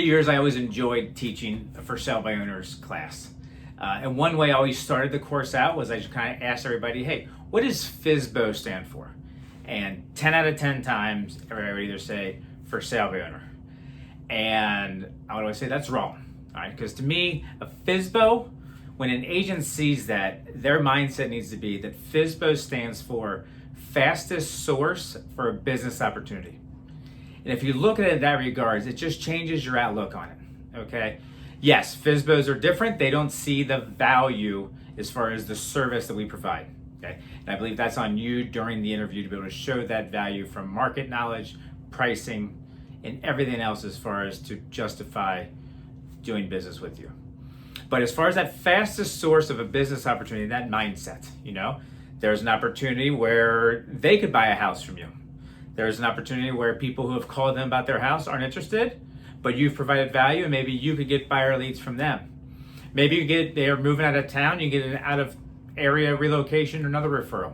years, I always enjoyed teaching for sale by owners class. And one way I always started the course out was I just kind of asked everybody, hey, what does FSBO stand for? And 10 out of 10 times, everybody would either say for sale by owner. And I would always say that's wrong, all right? Because to me, a FSBO, when an agent sees that, their mindset needs to be that FSBO stands for fastest source for a business opportunity. And if you look at it in that regards, it just changes your outlook on it, okay? Yes, FSBOs are different. They don't see the value as far as the service that we provide, okay? And I believe that's on you during the interview to be able to show that value from market knowledge, pricing, and everything else as far as to justify doing business with you. But as far as that fastest source of a business opportunity, that mindset, there's an opportunity where they could buy a house from you. There's an opportunity where people who have called them about their house aren't interested, but you've provided value and maybe you could get buyer leads from them. Maybe they're moving out of town, you get an out of area relocation or another referral.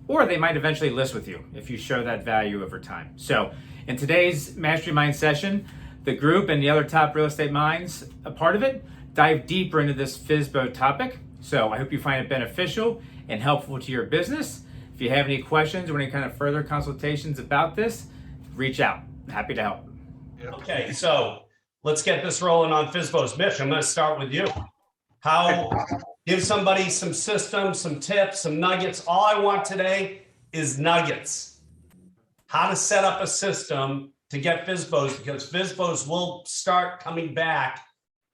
Or they might eventually list with you if you show that value over time. So in today's MasterREMind session, the group and the other top real estate minds, a part of it, dive deeper into this FSBO topic. So I hope you find it beneficial and helpful to your business. If you have any questions or any kind of further consultations about this, reach out. Happy to help. Okay, so let's get this rolling on FSBOs. Mitch, I'm going to start with you. Give somebody some systems, some tips, some nuggets. All I want today is nuggets. How to set up a system to get FSBOs, because FSBOs will start coming back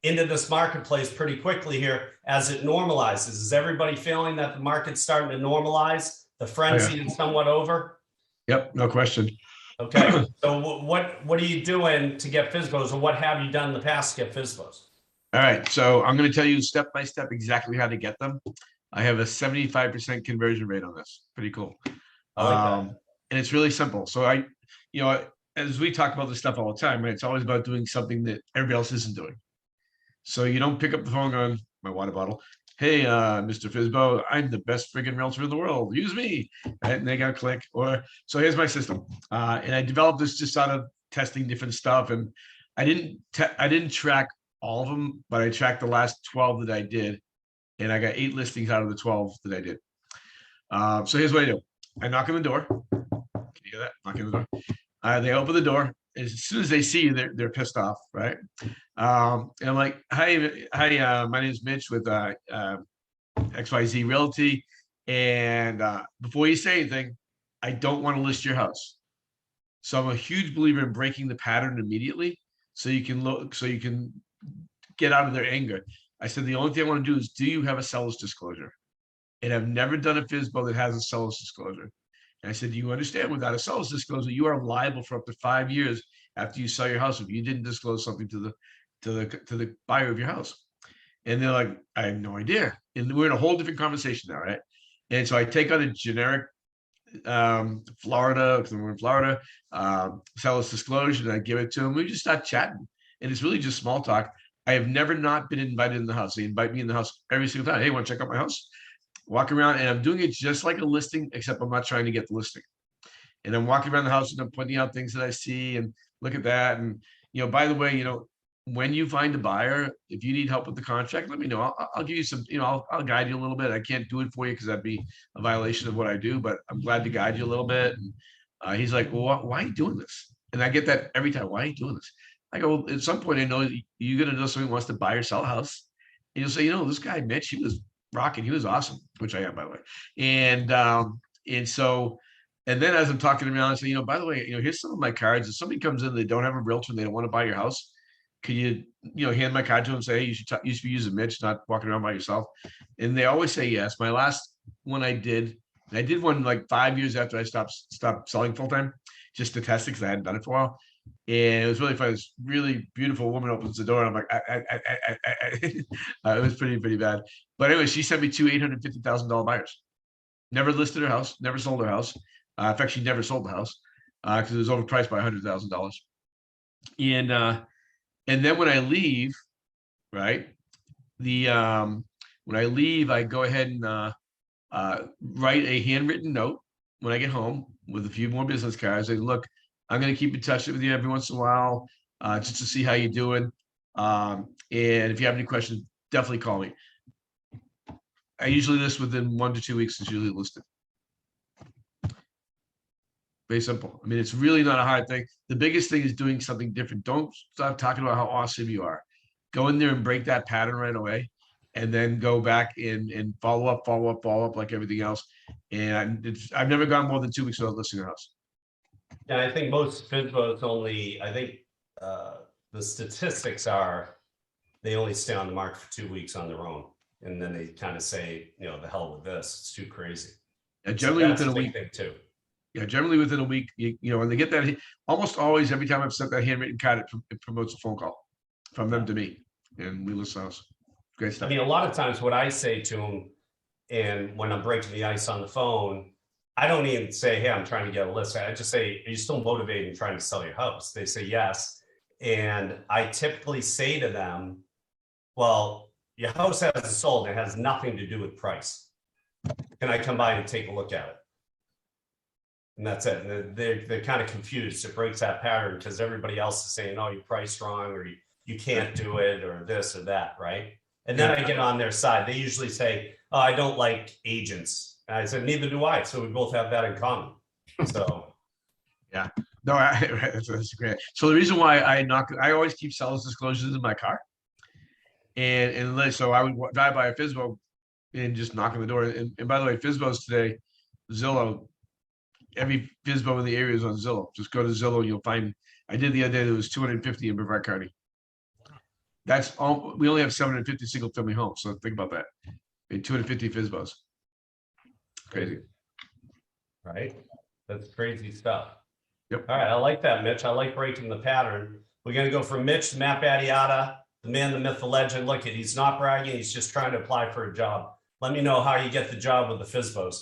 into this marketplace pretty quickly here as it normalizes. Is everybody feeling that the market's starting to normalize? The frenzy is somewhat over? Yep, no question. Okay, so what are you doing to get FSBOs, or what have you done in the past to get FSBOs? All right, so I'm going to tell you step by step exactly how to get them. I have a 75% conversion rate on this. Pretty cool. I like that. And it's really simple. So as we talk about this stuff all the time, right? It's always about doing something that everybody else isn't doing. So you don't pick up the phone on my water bottle. Hey, Mr. FSBO, I'm the best friggin' realtor in the world. Use me. Right? And they got to click. So here's my system. And I developed this just out of testing different stuff. And I didn't track all of them, but I tracked the last 12 that I did. And I got 8 listings out of the 12 that I did. So here's what I do. I knock on the door. Can you hear that? Knock on the door. They open the door. As soon as they see you, they're pissed off, right? And I'm like, hi, my name is Mitch with XYZ Realty. And before you say anything, I don't want to list your house. So I'm a huge believer in breaking the pattern immediately, so you can get out of their anger. I said, the only thing I want to do is, do you have a seller's disclosure? And I've never done a FSBO that has a seller's disclosure. And I said, do you understand, without a seller's disclosure, you are liable for up to 5 years after you sell your house if you didn't disclose something to the buyer of your house. And they're like, I have no idea. And we're in a whole different conversation now, right? And so I take out a generic Florida, because we're in Florida, seller's disclosure, and I give it to them. We just start chatting. And it's really just small talk. I have never not been invited in the house. They invite me in the house every single time. Hey, want to check out my house? Walk around, and I'm doing it just like a listing, except I'm not trying to get the listing. And I'm walking around the house and I'm pointing out things that I see and look at that. And, by the way, when you find a buyer, if you need help with the contract, let me know. I'll give you some, I'll guide you a little bit. I can't do it for you because that'd be a violation of what I do, but I'm glad to guide you a little bit. And he's like, well, why are you doing this? And I get that every time. Why are you doing this? I go, well, at some point, I know you're going to know somebody wants to buy or sell a house. And you'll say, this guy, Mitch, he was rocking. He was awesome, which I am, by the way. And then as I'm talking around, I say, by the way, here's some of my cards. If somebody comes in, they don't have a realtor and they don't want to buy your house, could you, hand my card to them and say, hey, you should be using Mitch, not walking around by yourself. And they always say yes. My last one I did one like 5 years after I stopped selling full time, just to test it because I hadn't done it for a while. And it was really fun. This really beautiful woman opens the door, and I'm like, it was pretty bad. But anyway, she sent me 2 $850,000 buyers. Never listed her house, never sold her house. In fact, she never sold the house because it was overpriced by $100,000. And then when I leave, right, when I leave, I go ahead and write a handwritten note when I get home with a few more business cards. I say, look, I'm going to keep in touch with you every once in a while. just to see how you're doing. And if you have any questions, definitely call me. I usually list within 1 to 2 weeks. It's usually listed. Very simple. I mean, it's really not a hard thing. The biggest thing is doing something different. Don't stop talking about how awesome you are. Go in there and break that pattern right away, and then go back and follow up like everything else. And I've never gone more than 2 weeks without listing a house. And I think most FSBOs only, I think the statistics are they only stay on the market for 2 weeks on their own. And then they kind of say, you know, the hell with this, it's too crazy. Yeah, generally so within a week. thing too. Yeah, generally within a week, you know, when they get that, almost always, every time I've sent that handwritten card, it promotes a phone call from them to me, and we list the house. Great I stuff. mean, a lot of times what I say to them, and when I'm breaking the ice on the phone, I don't even say, hey, I'm trying to get a list. I just say, are you still motivated and trying to sell your house? They say yes. And I typically say to them, well, your house hasn't sold. It has nothing to do with price. Can I come by and take a look at it? And that's it. And they're kind of confused. It breaks that pattern because everybody else is saying, oh, you priced wrong, or you can't do it, or this or that, right? And then I get on their side. They usually say, oh, I don't like agents. And I said, neither do I. So we both have that in common. So yeah, no, that's great. So the reason why I always keep seller's disclosures in my car. And so I would drive by a FSBO and just knock on the door. And by the way, FSBOs today, Zillow, every FSBO in the area is on Zillow. Just go to Zillow and you'll find, I did the other day, there was 250 in Brevard County. That's all, we only have 750 single family homes. So think about that. And 250 FSBOs. Crazy. Right. That's crazy stuff. Yep. All right. I like that, Mitch. I like breaking the pattern. We're going to go from Mitch to Matt Battiata, the man, the myth, the legend. Look, he's not bragging. He's just trying to apply for a job. Let me know how you get the job with the FSBOs.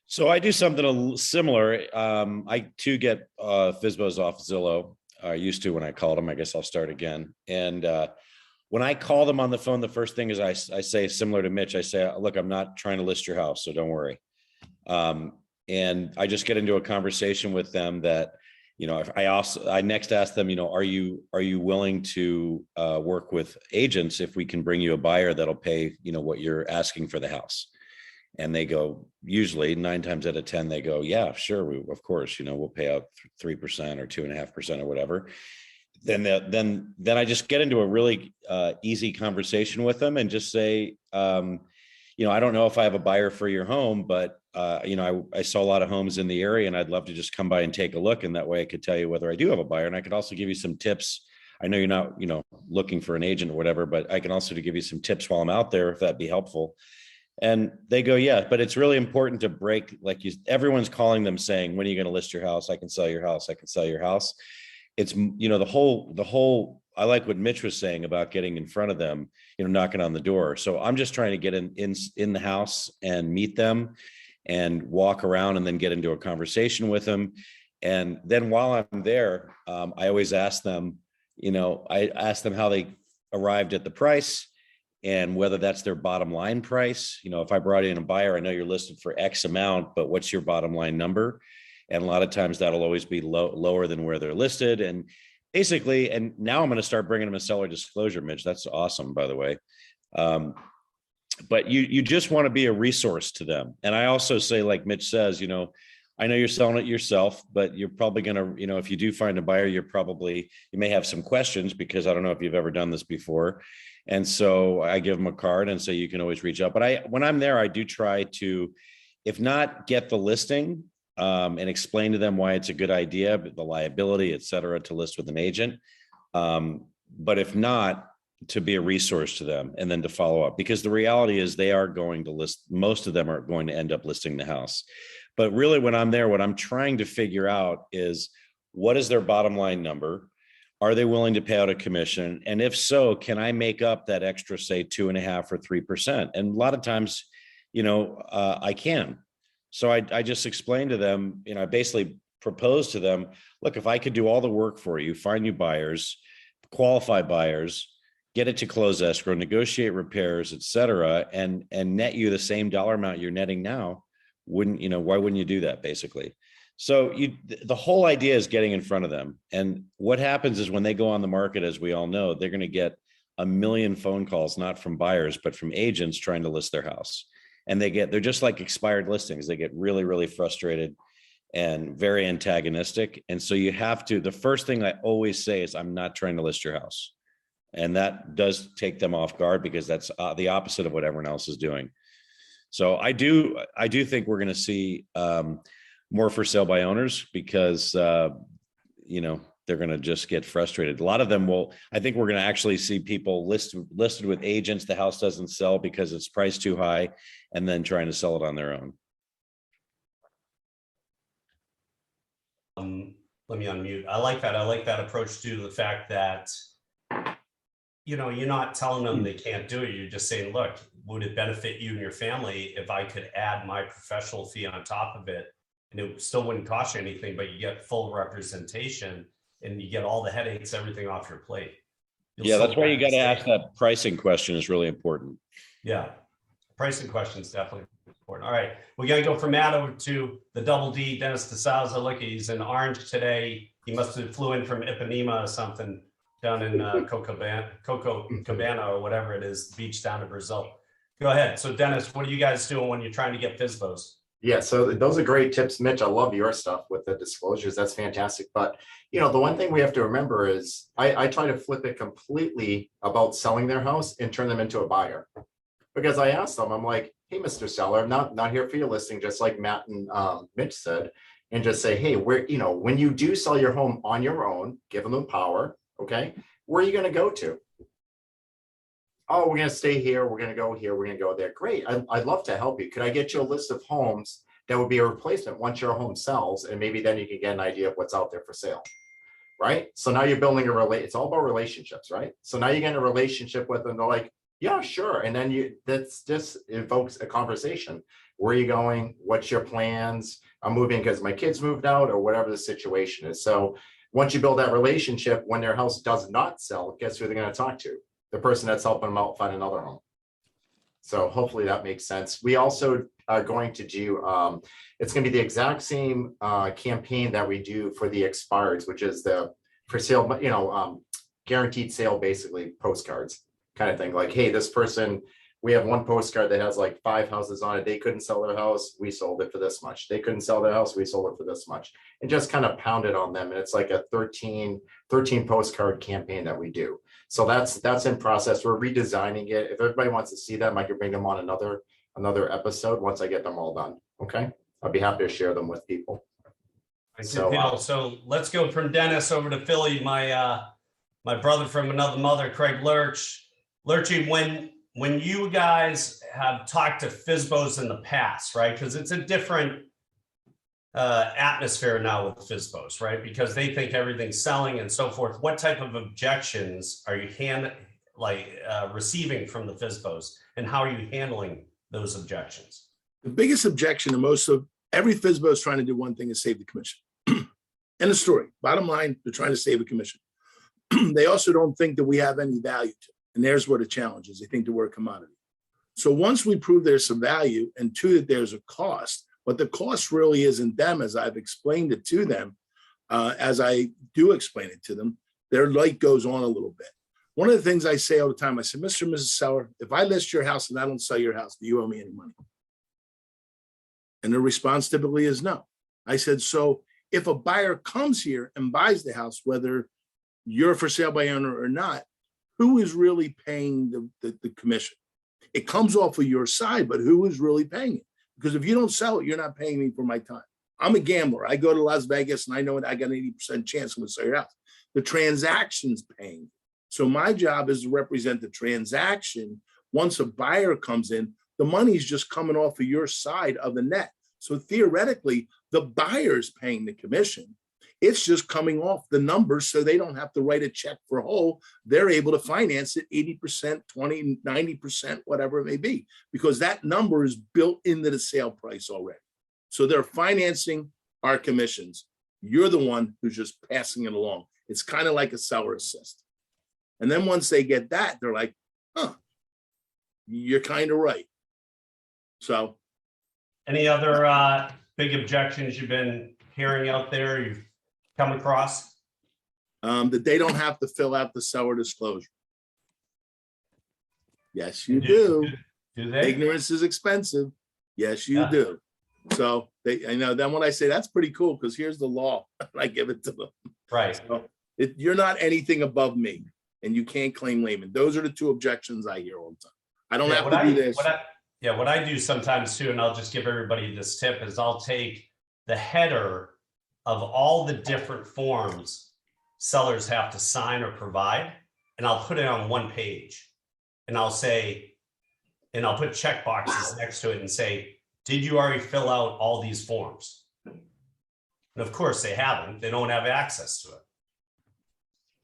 So I do something similar. I too get FSBOs off Zillow. I used to when I called them. I guess I'll start again. And when I call them on the phone, the first thing is I say, similar to Mitch, I say, look, I'm not trying to list your house, so don't worry. And I just get into a conversation with them that, you know, I next ask them, you know, are you willing to work with agents if we can bring you a buyer that'll pay, you know, what you're asking for the house? And they go, usually 9 times out of 10, they go, yeah, sure. Of course, you know, we'll pay out 3% or 2.5% or whatever. Then I just get into a really easy conversation with them and just say, you know, I don't know if I have a buyer for your home, but you know, I saw a lot of homes in the area and I'd love to just come by and take a look. And that way I could tell you whether I do have a buyer. And I could also give you some tips. I know you're not, you know, looking for an agent or whatever, but I can also give you some tips while I'm out there, if that'd be helpful. And they go, yeah, but it's really important to break, like everyone's calling them saying, when are you going to list your house? I can sell your house. I can sell your house. It's, you know, the whole, I like what Mitch was saying about getting in front of them, you know, knocking on the door. So I'm just trying to get in the house and meet them and walk around and then get into a conversation with them. And then while I'm there, I always ask them, you know, I ask them how they arrived at the price and whether that's their bottom line price. You know, if I brought in a buyer, I know you're listed for X amount, but what's your bottom line number? And a lot of times that'll always be lower than where they're listed. And basically, and now I'm going to start bringing them a seller disclosure, Mitch. That's awesome, by the way. But you just want to be a resource to them. And I also say, like Mitch says, you know, I know you're selling it yourself, but you're probably going to, you know, if you do find a buyer, you may have some questions because I don't know if you've ever done this before. And so I give them a card and say, you can always reach out. But when I'm there, I do try to, if not get the listing, and explain to them why it's a good idea, the liability, et cetera, to list with an agent. But if not, to be a resource to them and then to follow up, because the reality is they are going to list, most of them are going to end up listing the house. But really when I'm there, what I'm trying to figure out is what is their bottom line number? Are they willing to pay out a commission? And if so, can I make up that extra, say 2.5% or 3%? And a lot of times, you know, I can. So I just explained to them, you know, I basically proposed to them, look, if I could do all the work for you, find you buyers, qualify buyers, get it to close escrow, negotiate repairs, et cetera, and net you the same dollar amount you're netting now, why wouldn't you do that basically? So the whole idea is getting in front of them. And what happens is when they go on the market, as we all know, they're going to get a million phone calls, not from buyers, but from agents trying to list their house. And they're just like expired listings. They get really, really frustrated and very antagonistic. And so you have to, the first thing I always say is, I'm not trying to list your house. And that does take them off guard, because that's the opposite of what everyone else is doing. So I do think we're going to see more for sale by owners, because they're going to just get frustrated. A lot of them I think we're going to actually see people listed with agents. The house doesn't sell because it's priced too high, and then trying to sell it on their own. Let me unmute. I like that. I like that approach due to the fact that, you're not telling them they can't do it. You're just saying, look, would it benefit you and your family if I could add my professional fee on top of it? And it still wouldn't cost you anything, but you get full representation and you get all the headaches, everything off your plate. That's why you got to ask that pricing question is really important. Yeah. Pricing question is definitely important. All right. We got to go from Matt over to the double D, Dennis DeSouza. Look, he's in orange today. He must have flew in from Ipanema or something down in Copacabana or whatever it is, the beach down in Brazil. Go ahead. So Dennis, what are you guys doing when you're trying to get FSBOs? Yeah, so those are great tips, Mitch. I love your stuff with the disclosures. That's fantastic. But, the one thing we have to remember is I try to flip it completely about selling their house and turn them into a buyer. Because I asked them, I'm like, hey, Mr. Seller, I'm not here for your listing, just like Matt and Mitch said, and just say, hey, when you do sell your home on your own, give them the power, okay, where are you going to go to? Oh, we're going to stay here. We're going to go here. We're going to go there. Great. I'd love to help you. Could I get you a list of homes that would be a replacement once your home sells? And maybe then you can get an idea of what's out there for sale. Right. So now you're building it's all about relationships, right? So now you're getting a relationship with them. They're like, yeah, sure. And then that's just invokes a conversation. Where are you going? What's your plans? I'm moving because my kids moved out, or whatever the situation is. So once you build that relationship, when their house does not sell, guess who they're going to talk to? The person that's helping them out find another home. So hopefully that makes sense. We also are going to do, it's going to be the exact same campaign that we do for the expireds, which is the for sale, guaranteed sale, basically postcards kind of thing. Like, hey, this person, we have one postcard that has like 5 houses on it. They couldn't sell their house. We sold it for this much. They couldn't sell their house. We sold it for this much. And just kind of pound it on them. And it's like a 13 postcard campaign that we do. So that's in process. We're redesigning it. If everybody wants to see them, I can bring them on another episode once I get them all done. Okay. I'll be happy to share them with people. So let's go from Dennis over to Philly. My brother from another mother, Craig Lurch. Lurchy, when you guys have talked to FSBOs in the past, right? Because it's a different atmosphere now with FSBOs, right? Because they think everything's selling and so forth. What type of objections are you receiving from the FSBOs, and how are you handling those objections? The biggest objection to most of every FSBO is trying to do one thing, is save the commission. End of story. Bottom line, they're trying to save a commission. They also don't think that we have any value to it. And there's where the challenge is. They think that we're a commodity. So once we prove there's some value, and two, that there's a cost, but the cost really isn't them, as I've explained it to them, as I do explain it to them, their light goes on a little bit. One of the things I say all the time, I said, Mr. and Mrs. Seller, if I list your house and I don't sell your house, do you owe me any money? And the response typically is no. I said, so if a buyer comes here and buys the house, whether you're for sale by owner or not, who is really paying the commission? It comes off of your side, but who is really paying it? Because if you don't sell it, you're not paying me for my time. I'm a gambler. I go to Las Vegas and I know I got an 80% chance I'm going to sell your house. The transaction's paying. So my job is to represent the transaction. Once a buyer comes in, the money's just coming off of your side of the net. So theoretically, the buyer's paying the commission. It's just coming off the numbers, so they don't have to write a check for whole. They're able to finance it 80%, 20, 90%, whatever it may be, because that number is built into the sale price already. So they're financing our commissions. You're the one who's just passing it along. It's kind of like a seller assist. And then once they get that, they're like, huh, you're kind of right. So. Any other big objections you've been hearing out there you've come across? That they don't have to fill out the seller disclosure. Yes, you Do- do. Do they? Ignorance is expensive. Yes, you Yeah. do. So I know then when I say that's pretty cool, because here's the law, I give it to them. Right. So you're not anything above me, and you can't claim layman. Those are the two objections I hear all the time. I don't have to do this. What I do sometimes too, and I'll just give everybody this tip, is I'll take the header of all the different forms sellers have to sign or provide, and I'll put it on one page. And I'll say, and I'll put check boxes next to it and say, did you already fill out all these forms? And of course they haven't, they don't have access to it.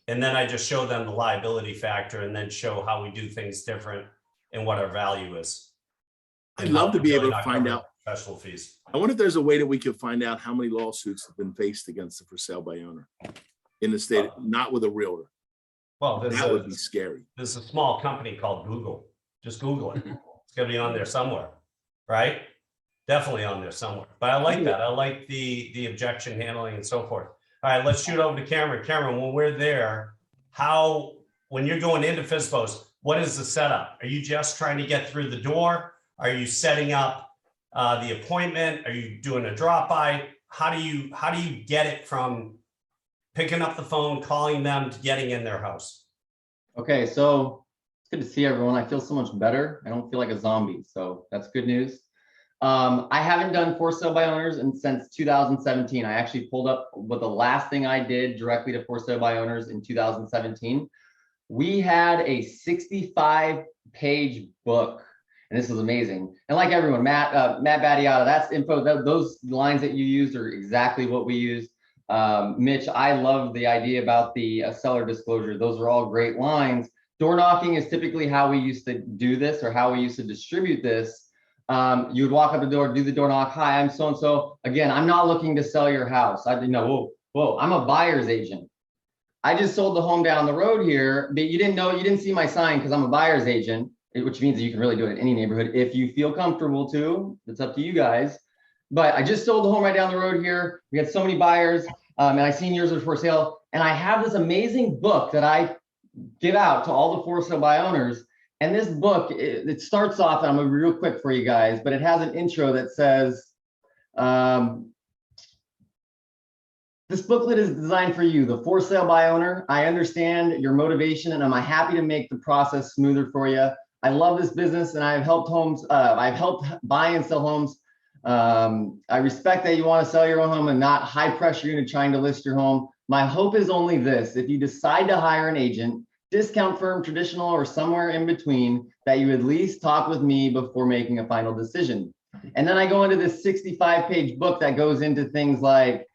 And then I just show them the liability factor and then show how we do things different and what our value is. I'd love to be able to find out. Professional fees. I wonder if there's a way that we could find out how many lawsuits have been faced against the for sale by owner in the state, not with a realtor. Well, That would be scary. there's a small company called Google. Just Google it. It's gonna be on there somewhere, right? Definitely on there somewhere. But I like that. I like the objection handling and so forth. All right, let's shoot over to Cameron. Cameron, when we're there, when you're going into FSBOs, what is the setup? Are you just trying to get through the door? Are you setting up the appointment? Are you doing a drop by? How do you get it from picking up the phone, calling them, to getting in their house? Okay, so it's good to see everyone. I feel so much better. I don't feel like a zombie, so that's good news. I haven't done for sale by owners since 2017. I actually pulled up what the last thing I did directly to for sale by owners in 2017. We had a 65-page book, and this is amazing. And like everyone, Matt Battiata, that's info. Those lines that you used are exactly what we use. Mitch, I love the idea about the seller disclosure. Those are all great lines. Door knocking is typically how we used to do this, or how we used to distribute this. You would walk up the door, do the door knock. Hi, I'm so-and-so. Again, I'm not looking to sell your house. I didn't know, whoa, I'm a buyer's agent. I just sold the home down the road here, but you didn't see my sign because I'm a buyer's agent, which means that you can really do it in any neighborhood if you feel comfortable to. It's up to you guys. But I just sold the home right down the road here. We had so many buyers, and I seen yours was for sale. And I have this amazing book that I give out to all the for sale by owners. And this book, it starts off, and I'm gonna be real quick for you guys, but it has an intro that says, this booklet is designed for you, the for sale by owner. I understand your motivation, and I'm happy to make the process smoother for you. I love this business, and I've helped buy and sell homes. I respect that you want to sell your own home and not high pressure you into trying to list your home. My hope is only this: if you decide to hire an agent, discount firm, traditional, or somewhere in between, that you at least talk with me before making a final decision. And then I go into this 65-page book that goes into things like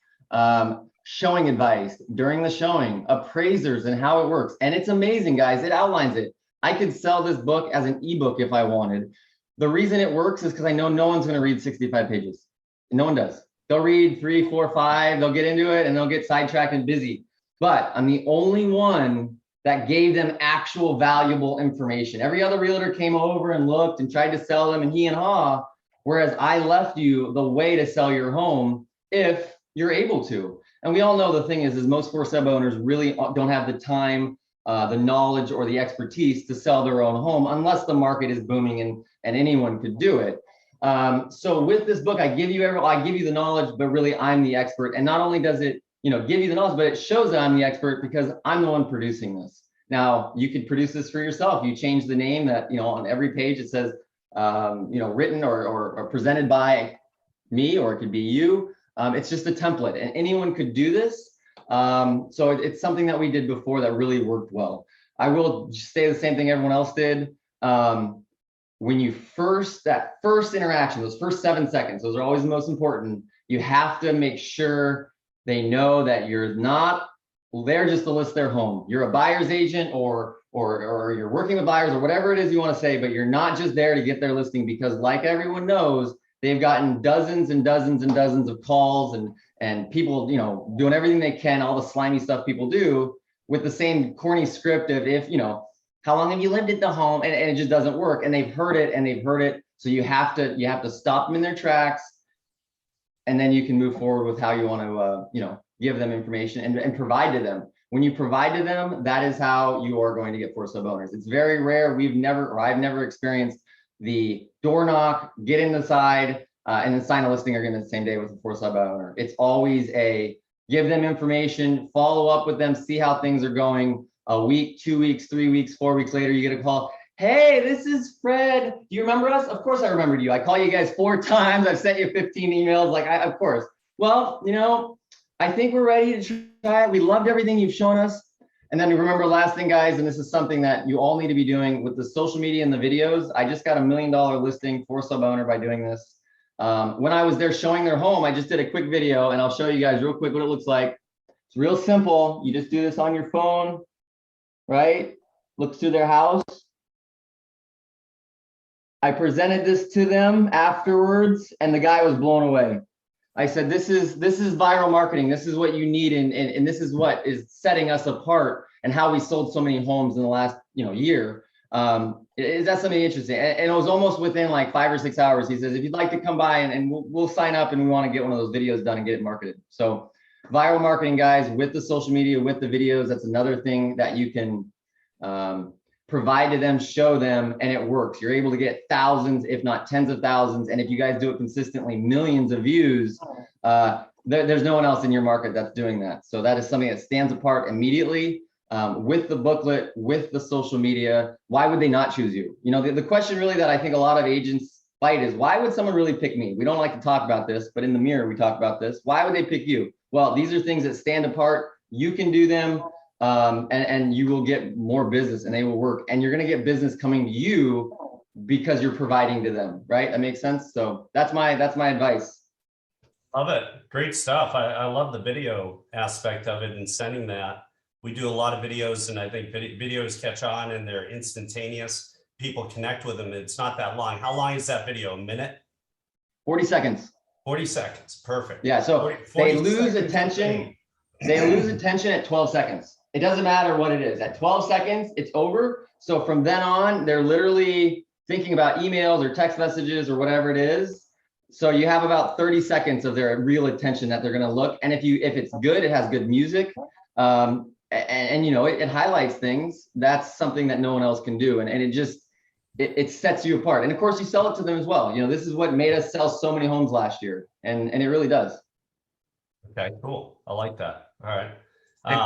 showing advice during the showing, appraisers, and how it works. And it's amazing, guys. It outlines it. I could sell this book as an ebook if I wanted. The reason it works is because I know no one's going to read 65 pages. No one does. They'll read 3, 4, 5. They'll get into it and they'll get sidetracked and busy. But I'm the only one that gave them actual valuable information. Every other realtor came over and looked and tried to sell them and he and haw, whereas I left you the way to sell your home if you're able to. And we all know the thing is most for sale owners really don't have the time, the knowledge, or the expertise to sell their own home unless the market is booming and anyone could do it. So with this book, I give you the knowledge, but really I'm the expert. And not only does it give you the knowledge, but it shows that I'm the expert because I'm the one producing this. Now, you could produce this for yourself. You change the name that, on every page it says, written or presented by me, or it could be you. It's just a template and anyone could do this. So it's something that we did before that really worked well. I will say the same thing everyone else did. When you that first interaction, those first 7 seconds, those are always the most important. You have to make sure they know that you're not there just to list their home. You're a buyer's agent or you're working with buyers or whatever it is you want to say, but you're not just there to get their listing, because like everyone knows, they've gotten dozens and dozens and dozens of calls and people, doing everything they can, all the slimy stuff people do with the same corny script of how long have you lived at the home? And it just doesn't work. And they've heard it. So you have to stop them in their tracks. and then you can move forward with how you want to, give them information and provide to them. When you provide to them, that is how you are going to get for sale owners. It's very rare. I've never experienced the door knock, get in the side, and then sign a listing agreement the same day with a for sale by owner. It's always give them information, follow up with them, see how things are going. A week, 2 weeks, 3 weeks, 4 weeks later, you get a call. Hey, this is Fred. Do you remember us? Of course I remembered you. I call you guys 4 times. I've sent you 15 emails. Of course. Well, I think we're ready to try it. We loved everything you've shown us. And then remember, last thing, guys, and this is something that you all need to be doing with the social media and the videos. I just got $1 million listing for sub owner by doing this. When I was there showing their home, I just did a quick video, and I'll show you guys real quick what it looks like. It's real simple. You just do this on your phone, right? Looks through their house. I presented this to them afterwards, and the guy was blown away. I said, this is viral marketing. This is what you need, and this is what is setting us apart, and how we sold so many homes in the last year. Is that something interesting? And it was almost within like 5 or 6 hours. He says, if you'd like to come by and we'll sign up, and we want to get one of those videos done and get it marketed. So viral marketing, guys, with the social media, with the videos, that's another thing that you can provide to them, show them, and it works. You're able to get thousands, if not tens of thousands. And if you guys do it consistently, millions of views. There's no one else in your market that's doing that. So that is something that stands apart immediately. With the booklet, with the social media. Why would they not choose you? The question really that I think a lot of agents fight is, why would someone really pick me? We don't like to talk about this, but in the mirror, we talk about this. Why would they pick you? Well, these are things that stand apart. You can do them, and you will get more business, and they will work. And you're going to get business coming to you because you're providing to them, right? That makes sense. So that's my advice. Love it. Great stuff. I love the video aspect of it and sending that. We do a lot of videos, and I think videos catch on and they're instantaneous. People connect with them. It's not that long. How long is that video? A minute? 40 seconds. 40 seconds. Perfect. Yeah. So 40 they lose attention. They lose attention at 12 seconds. It doesn't matter what it is. At 12 seconds, it's over. So from then on, they're literally thinking about emails or text messages or whatever it is. So you have about 30 seconds of their real attention that they're going to look. And if it's good, it has good music. And it highlights things. That's something that no one else can do. And it sets you apart. And of course you sell it to them as well. This is what made us sell so many homes last year. And it really does. Okay, cool. I like that. All right. Hey,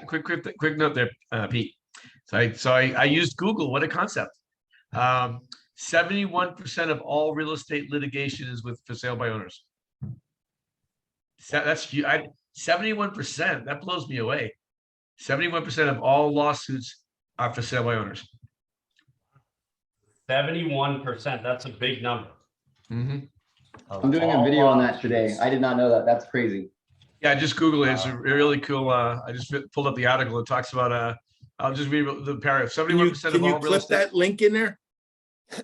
quick question, quick note there, Pete. So I used Google. What a concept. 71% of all real estate litigation is with for sale by owners. That's 71%. That blows me away. 71% of all lawsuits are for sale by owners. 71%. That's a big number. Mm-hmm. I'm doing a video on that today. I did not know that. That's crazy. Yeah, just Google it. It's really cool. I just pulled up the article. It talks about, I'll just read the paragraph. 71% of all real clip estate. that link in there?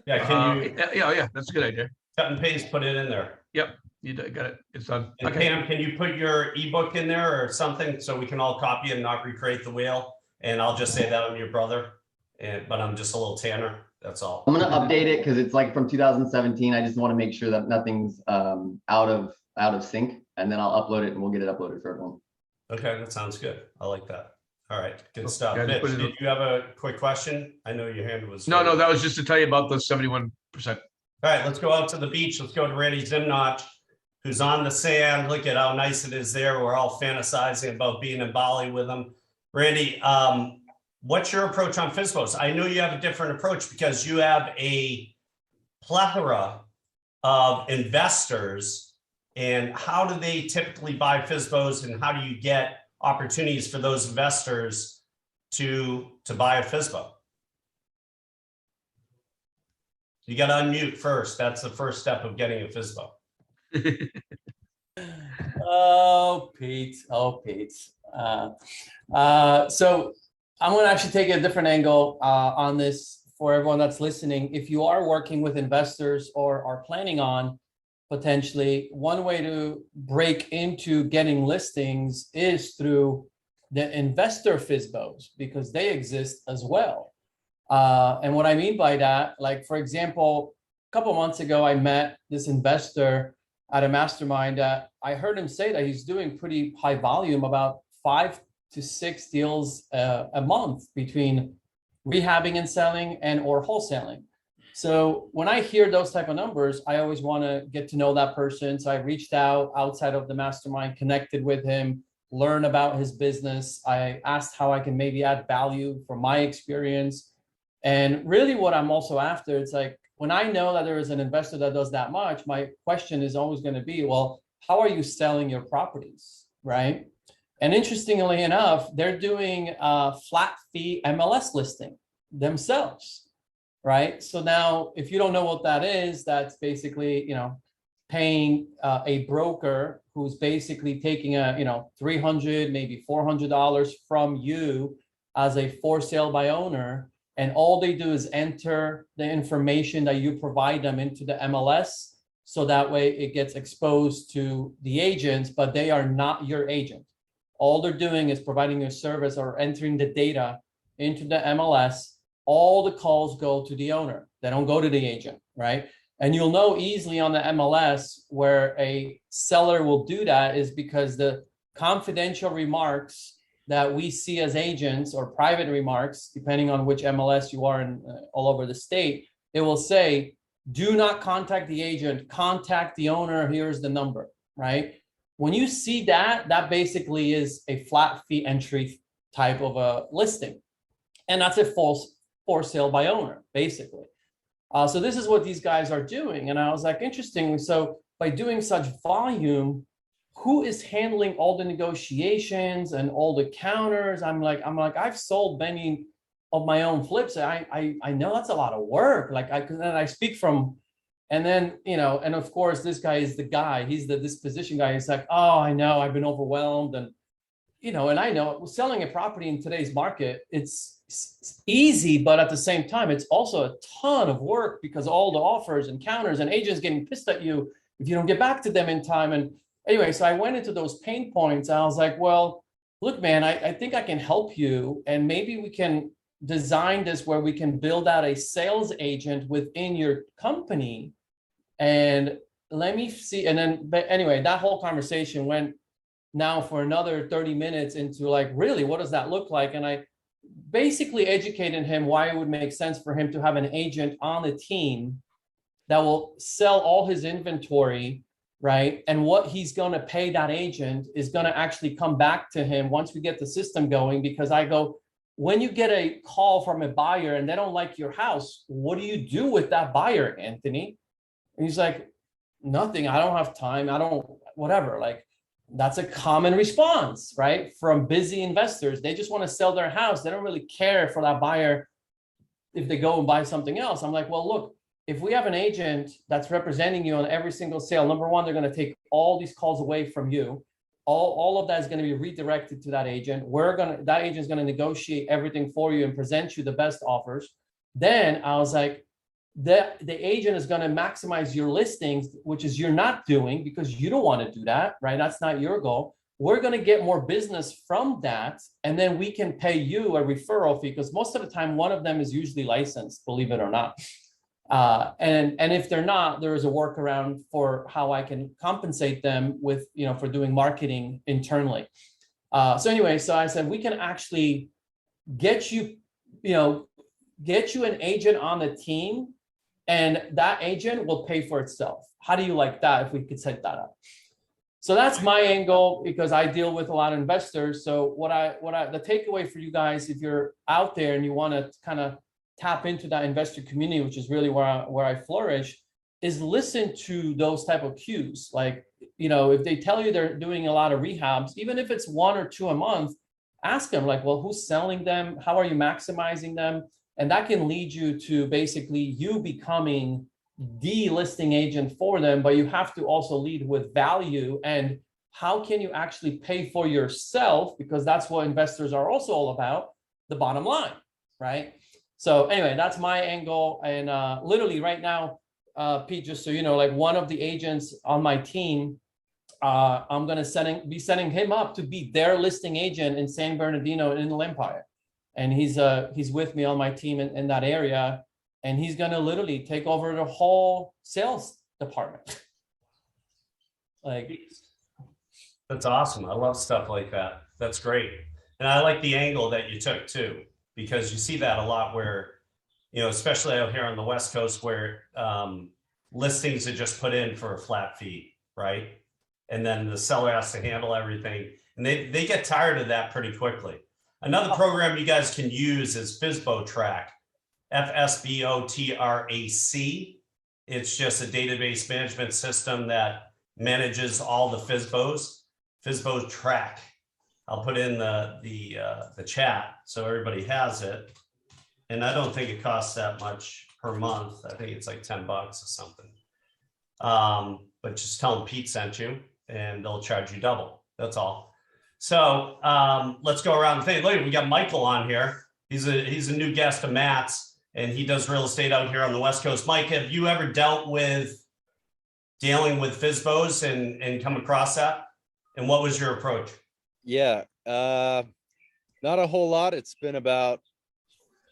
Yeah, can you Yeah, that's a good idea. cut and paste, put it in there? Yep, you got it. It's done. And Okay. Pam, can you put your ebook in there or something so we can all copy it and not recreate the wheel? And I'll just say that I'm your brother, but I'm just a little tanner. That's all. I'm going to update it because it's like from 2017. I just want to make sure that nothing's out of sync, and then I'll upload it and we'll get it uploaded for everyone. Okay, that sounds good. I like that. All right, good stuff. Yeah, Mitch, put it in- did you have a quick question? I know your hand was. No, that was just to tell you about the 71%. All right, let's go out to the beach. Let's go to Randy Zimnach, who's on the sand. Look at how nice it is there. We're all fantasizing about being in Bali with him. Randy, what's your approach on FSBOs? I know you have a different approach because you have a plethora of investors. And how do they typically buy FSBOs, and how do you get opportunities for those investors to buy a FSBO? You got to unmute first. That's the first step of getting a FSBO. Oh, Pete. So I'm going to actually take a different angle on this for everyone that's listening. If you are working with investors or are planning on potentially, one way to break into getting listings is through the investor FSBOs, because they exist as well. And what I mean by that, like, for example, a couple of months ago, I met this investor at a mastermind that I heard him say that he's doing pretty high volume, about 5 to 6 deals a month between rehabbing and selling and or wholesaling. So when I hear those type of numbers, I always want to get to know that person. So I reached out outside of the mastermind, connected with him, learn about his business. I asked how I can maybe add value from my experience. And really what I'm also after, it's like, when I know that there is an investor that does that much, my question is always going to be, well, how are you selling your properties, right? And interestingly enough, they're doing a flat fee MLS listing themselves. Right. So now, if you don't know what that is, that's basically, paying a broker who's basically taking $300, maybe $400 from you as a for sale by owner. And all they do is enter the information that you provide them into the MLS. So that way it gets exposed to the agents, but they are not your agent. All they're doing is providing a service or entering the data into the MLS. All the calls go to the owner. They don't go to the agent, right? And you'll know easily on the MLS where a seller will do that is because the confidential remarks that we see as agents or private remarks, depending on which MLS you are in all over the state, it will say, do not contact the agent, contact the owner, here's the number, right? When you see that, that basically is a flat fee entry type of a listing. And that's a for sale by owner, basically. So this is what these guys are doing. And I was like, interesting. So by doing such volume, who is handling all the negotiations and all the counters? I'm like, I've sold many of my own flips. I know that's a lot of work. Like I speak from, and then, and of course, this guy is the guy, he's the disposition guy. He's like, oh, I know, I've been overwhelmed. And, and I know selling a property in today's market, it's easy, but at the same time, it's also a ton of work because all the offers and counters and agents getting pissed at you if you don't get back to them in time. And anyway, so I went into those pain points. I was like, well, look, man, I think I can help you. And maybe we can design this where we can build out a sales agent within your company. And let me see. And then, but anyway, that whole conversation went now for another 30 minutes into like, really, what does that look like? And I basically educated him why it would make sense for him to have an agent on the team that will sell all his inventory, right? And what he's going to pay that agent is going to actually come back to him once we get the system going. Because I go, when you get a call from a buyer and they don't like your house, what do you do with that buyer, Anthony? And he's like, nothing. I don't have time. I don't, whatever. Like, that's a common response, right? From busy investors. They just want to sell their house. They don't really care for that buyer if they go and buy something else. I'm like, well, look, if we have an agent that's representing you on every single sale, number one, they're going to take all these calls away from you. All of that is going to be redirected to that agent. That agent is going to negotiate everything for you and present you the best offers. Then I was like, the agent is going to maximize your listings, which is you're not doing because you don't want to do that, right? That's not your goal. We're going to get more business from that. And then we can pay you a referral fee because most of the time, one of them is usually licensed, believe it or not. And if they're not, there is a workaround for how I can compensate them with, for doing marketing internally. So anyway, so I said, we can actually get you an agent on the team, and that agent will pay for itself. How do you like that if we could set that up? So that's my angle because I deal with a lot of investors. So the takeaway for you guys, if you're out there and you want to kind of tap into that investor community, which is really where I flourish, is listen to those type of cues. Like, if they tell you they're doing a lot of rehabs, even if it's 1 or 2 a month, ask them like, well, who's selling them? How are you maximizing them? And that can lead you to basically you becoming the listing agent for them, but you have to also lead with value and how can you actually pay for yourself? Because that's what investors are also all about, the bottom line, right? So anyway, that's my angle. And literally right now, Pete, just so you know, like one of the agents on my team, I'm going to be setting him up to be their listing agent in San Bernardino in Inland Empire. And he's with me on my team in that area. And he's going to literally take over the whole sales department. Like, That's awesome. I love stuff like that. That's great. And I like the angle that you took too, because you see that a lot where, especially out here on the West Coast where listings are just put in for a flat fee, right? And then the seller has to handle everything. And they get tired of that pretty quickly. Another program you guys can use is FSBO Track, FSBO TRAC. It's just a database management system that manages all the FSBOs. FSBO Track. I'll put in the chat so everybody has it. And I don't think it costs that much per month. I think it's like $10 or something. But just tell them Pete sent you and they'll charge you double. That's all. So let's go around the thing. Look, we got Michael on here. He's a new guest of Matt's and he does real estate out here on the West Coast. Mike, have you ever dealing with FSBOs and come across that? And what was your approach? Yeah, not a whole lot. It's been about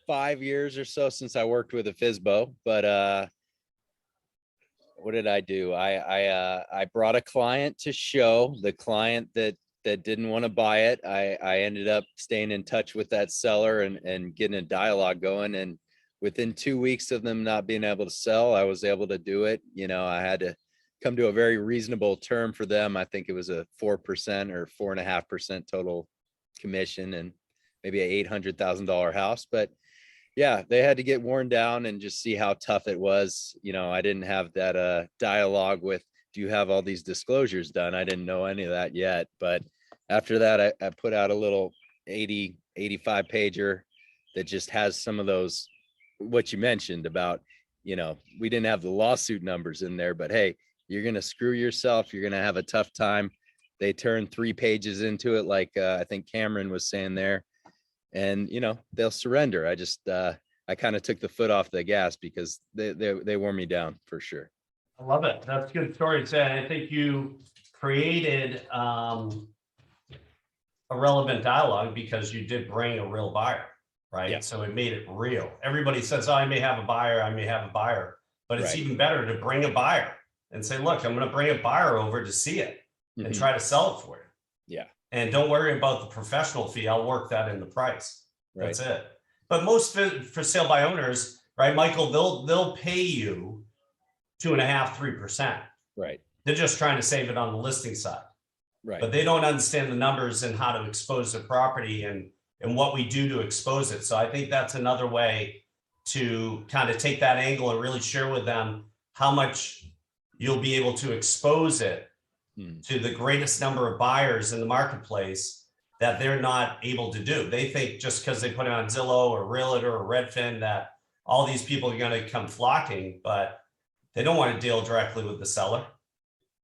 5 years or so since I worked with a FSBO, but what did I do? I brought a client to show. The client that didn't want to buy it, I ended up staying in touch with that seller and getting a dialogue going. And within 2 weeks of them not being able to sell, I was able to do it. I had to come to a very reasonable term for them. I think it was a 4% or 4.5% total commission and maybe a $800,000 house. But yeah, they had to get worn down and just see how tough it was. I didn't have that dialogue with, do you have all these disclosures done? I didn't know any of that yet. But after that, I put out a little 85 pager that just has some of those, what you mentioned about, we didn't have the lawsuit numbers in there, but hey, you're going to screw yourself. You're going to have a tough time. They turned 3 pages into it. Like I think Cameron was saying there, and they'll surrender. I just, I kind of took the foot off the gas because they wore me down for sure. I love it. That's a good story to say. I think you created a relevant dialogue because you did bring a real buyer, right? Yeah. So it made it real. Everybody says, oh, I may have a buyer, but it's Right. even better to bring a buyer and say, look, I'm going to bring a buyer over to see it and Mhm. try to sell it for you. Yeah. And don't worry about the professional fee. I'll work that in the price. Right. That's it. But most for sale by owners, right, Michael, they'll pay you 2.5%, 3%. Right. They're just trying to save it on the listing side. Right. But they don't understand the numbers and how to expose the property and what we do to expose it. So I think that's another way to kind of take that angle and really share with them how much you'll be able to expose it to the greatest number of buyers in the marketplace that they're not able to do. They think just because they put it on Zillow or Realtor or Redfin that all these people are going to come flocking, but they don't want to deal directly with the seller.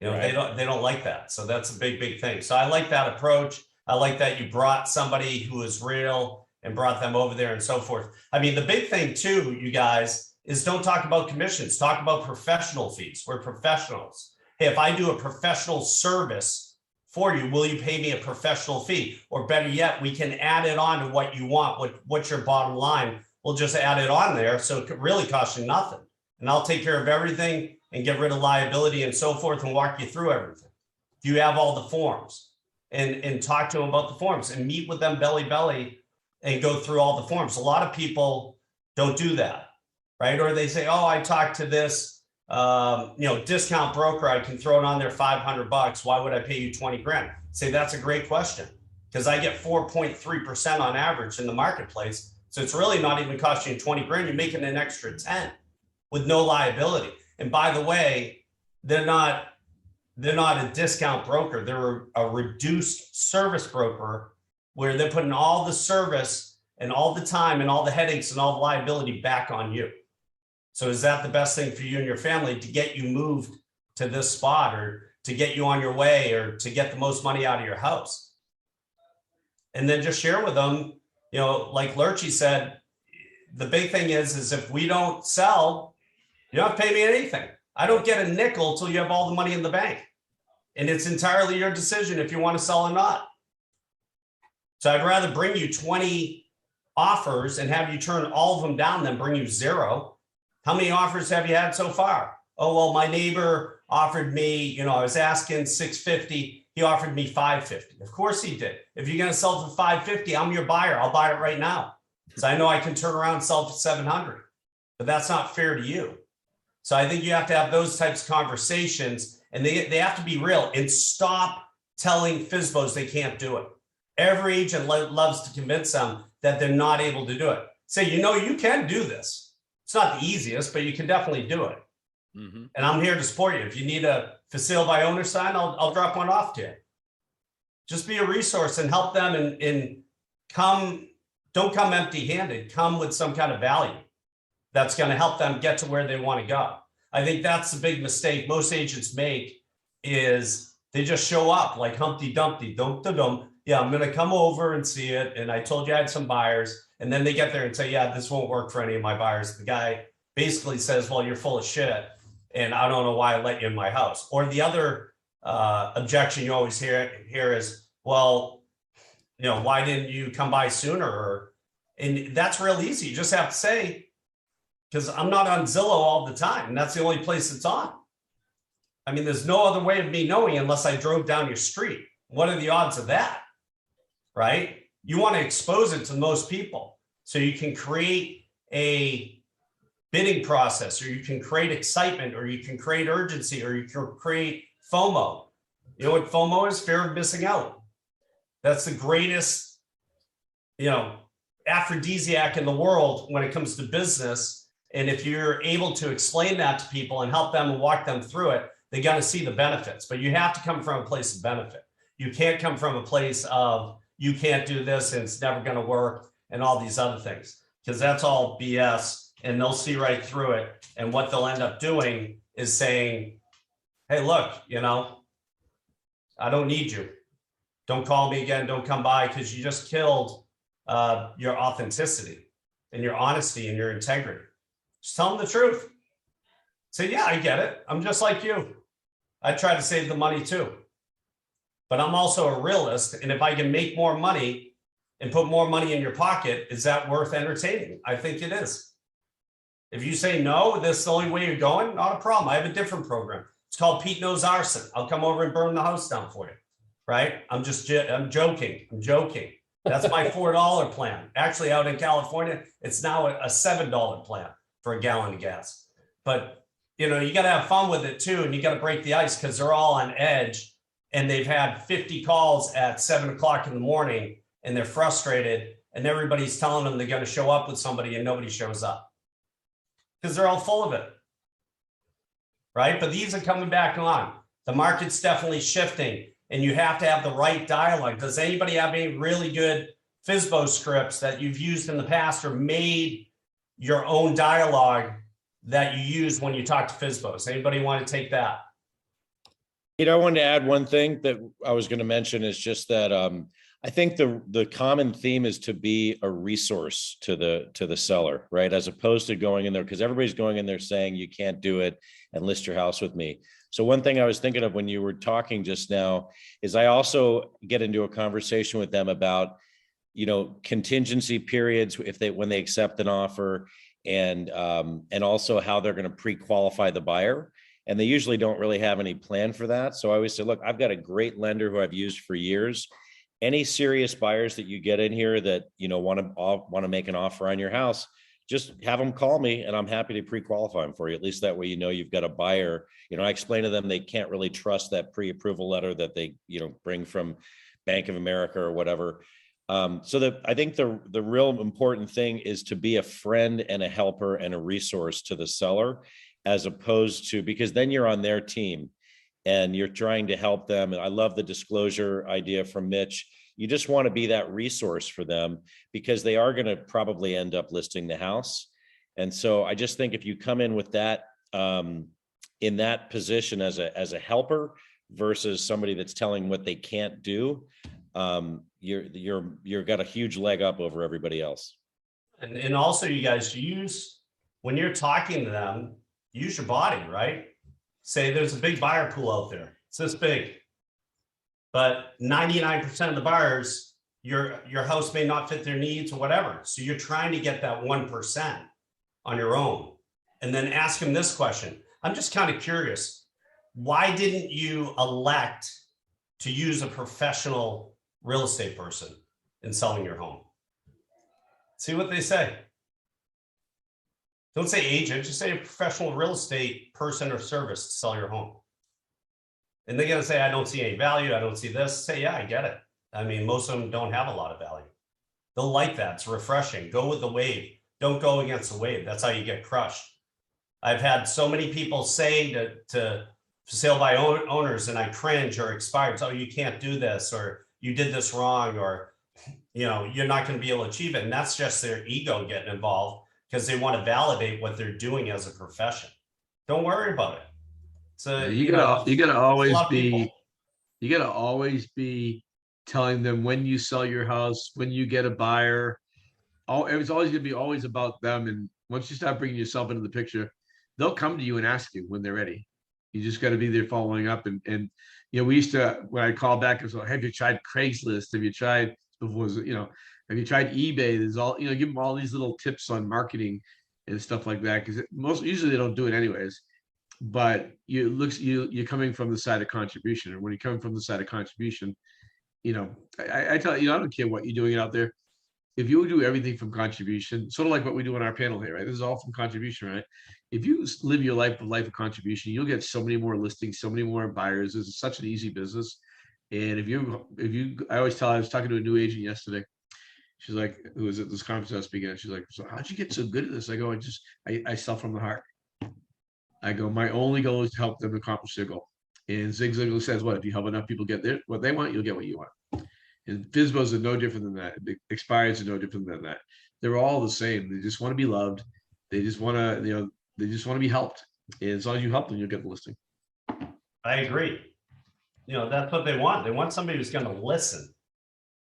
Right. They don't like that. So that's a big thing. So I like that approach. I like that you brought somebody who is real and brought them over there and so forth. I mean, the big thing too, you guys, is don't talk about commissions, talk about professional fees. We're professionals. Hey, if I do a professional service for you, will you pay me a professional fee? Or better yet, we can add it on to what you want. What's your bottom line? We'll just add it on there. So it could really cost you nothing. And I'll take care of everything and get rid of liability and so forth and walk you through everything. Do you have all the forms? And talk to them about the forms and meet with them belly and go through all the forms. A lot of people don't do that, right? Or they say, oh, I talked to this discount broker. I can throw it on there $500. Why would I pay you 20 grand? Say, that's a great question because I get 4.3% on average in the marketplace. So it's really not even costing you 20 grand. You're making an extra 10 with no liability. And by the way, they're not a discount broker. They're a reduced service broker where they're putting all the service and all the time and all the headaches and all the liability back on you. So is that the best thing for you and your family to get you moved to this spot or to get you on your way or to get the most money out of your house? And then just share with them, like Lurchie said, the big thing is if we don't sell, you don't have to pay me anything. I don't get a nickel till you have all the money in the bank. And it's entirely your decision if you want to sell or not. So I'd rather bring you 20 offers and have you turn all of them down than bring you 0. How many offers have you had so far? Oh, well, my neighbor offered me, I was asking 650. He offered me 550. Of course he did. If you're going to sell for 550, I'm your buyer. I'll buy it right now because I know I can turn around and sell for 700. But that's not fair to you. So I think you have to have those types of conversations, and they have to be real, and stop telling FSBOs they can't do it. Every agent loves to convince them that they're not able to do it. Say, you can do this. It's not the easiest, but you can definitely do it. Mhm. And I'm here to support you. If you need a for sale by owner sign, I'll drop one off to you. Just be a resource and help them, and don't come empty handed, come with some kind of value that's going to help them get to where they want to go. I think that's the big mistake most agents make, is they just show up like Humpty Dumpty, dum-da-dum. Yeah, I'm going to come over and see it. And I told you I had some buyers. And then they get there and say, yeah, this won't work for any of my buyers. The guy basically says, well, you're full of shit, and I don't know why I let you in my house. Or the other objection you always hear is, well, why didn't you come by sooner? And that's real easy. You just have to say, because I'm not on Zillow all the time, and that's the only place it's on. I mean, there's no other way of me knowing unless I drove down your street. What are the odds of that, right? You want to expose it to most people so you can create a bidding process, or you can create excitement, or you can create urgency, or you can create FOMO. You know what FOMO is? Fear of missing out. That's the greatest, aphrodisiac in the world when it comes to business. And if you're able to explain that to people and help them and walk them through it, they're going to see the benefits. But you have to come from a place of benefit. You can't come from a place of, you can't do this and it's never going to work and all these other things, because that's all BS, and they'll see right through it. And what they'll end up doing is saying, hey, look, I don't need you. Don't call me again. Don't come by, because you just killed your authenticity and your honesty and your integrity. Just tell them the truth. Say, yeah, I get it. I'm just like you. I try to save the money too. But I'm also a realist. And if I can make more money and put more money in your pocket, is that worth entertaining? I think it is. If you say no, this is the only way you're going, not a problem. I have a different program. It's called Pete Knows Arson. I'll come over and burn the house down for you. Right? I'm joking. That's my $4 plan. Actually, out in California, it's now a $7 plan for a gallon of gas. But, you got to have fun with it too. And you got to break the ice, because they're all on edge, and they've had 50 calls at 7 o'clock in the morning, and they're frustrated, and everybody's telling them they're going to show up with somebody, and nobody shows up because they're all full of it. Right? But these are coming back on. The market's definitely shifting, and you have to have the right dialogue. Does anybody have any really good FSBO scripts that you've used in the past, or made your own dialogue that you use when you talk to FSBOs? Anybody want to take that? I wanted to add one thing that I was going to mention, is just that I think the common theme is to be a resource to the seller, right? As opposed to going in there, because everybody's going in there saying you can't do it and list your house with me. So one thing I was thinking of when you were talking just now is I also get into a conversation with them about, contingency periods when they accept an offer, and also how they're going to pre-qualify the buyer. And they usually don't really have any plan for that. So I always say, look, I've got a great lender who I've used for years. Any serious buyers that you get in here that want to make an offer on your house, just have them call me, and I'm happy to pre-qualify them for you. At least that way, you've got a buyer. I explain to them they can't really trust that pre-approval letter that they bring from Bank of America or whatever. I think the real important thing is to be a friend and a helper and a resource to the seller, as opposed to, because then you're on their team and you're trying to help them. And I love the disclosure idea from Mitch. You just want to be that resource for them, because they are going to probably end up listing the house. And so I just think if you come in with that, in that position as a helper versus somebody that's telling what they can't do, you're got a huge leg up over everybody else. And also, you guys when you're talking to them, use your body, right? Say there's a big buyer pool out there. It's this big, but 99% of the buyers, your house may not fit their needs or whatever. So you're trying to get that 1% on your own. And then ask them this question: I'm just kind of curious. Why didn't you elect to use a professional real estate person in selling your home? See what they say. Don't say agent, just say a professional real estate person or service to sell your home. And they're going to say, I don't see any value. I don't see this. Say, yeah, I get it. I mean, most of them don't have a lot of value. They'll like that. It's refreshing. Go with the wave. Don't go against the wave. That's how you get crushed. I've had so many people say to sale by owners, and I cringe or expires, oh, you can't do this, or you did this wrong, or you're not going to be able to achieve it. And that's just their ego getting involved because they want to validate what they're doing as a profession. Don't worry about it. So you gotta always be telling them when you sell your house, when you get a buyer. It's always gonna be always about them. And once you start bringing yourself into the picture, they'll come to you and ask you when they're ready. You just got to be there following up. And we used to, when I call back and say, have you tried Craigslist? Have you tried have you tried eBay? There's all, give them all these little tips on marketing and stuff like that. Cause usually they don't do it anyways, but you're coming from the side of contribution. And when you're coming from the side of contribution, I tell you, I don't care what you're doing out there. If you do everything from contribution, sort of like what we do in our panel here, right? This is all from contribution, right? If you live your life of contribution, you'll get so many more listings, so many more buyers. This is such an easy business. And I was talking to a new agent yesterday. She's like, who was at this conference I was speaking at? She's like, so how'd you get so good at this? I go, I sell from the heart. I go, my only goal is to help them accomplish their goal. And Zig Ziglar says, what, if you help enough people get what they want, you'll get what you want. And FSBOs are no different than that. The expireds are no different than that. They're all the same. They just want to be loved. They just want to, they just want to be helped. And as long as you help them, you'll get the listing. I agree. That's what they want. They want somebody who's going to listen,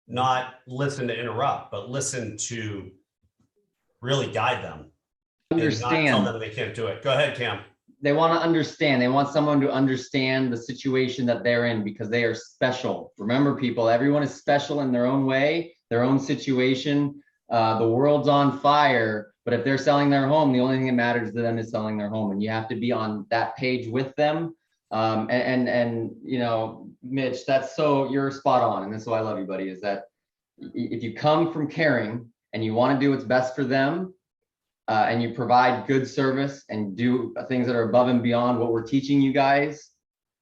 not listen to interrupt, but listen to really guide them. Understand. And not tell them they can't do it. Go ahead, Cam. They want to understand. They want someone to understand the situation that they're in because they are special. Remember, people, everyone is special in their own way, their own situation. The world's on fire, but if they're selling their home, the only thing that matters to them is selling their home. And you have to be on that page with them. Mitch, you're spot on. And this is why I love you, buddy, is that if you come from caring and you want to do what's best for them, and you provide good service and do things that are above and beyond what we're teaching you guys,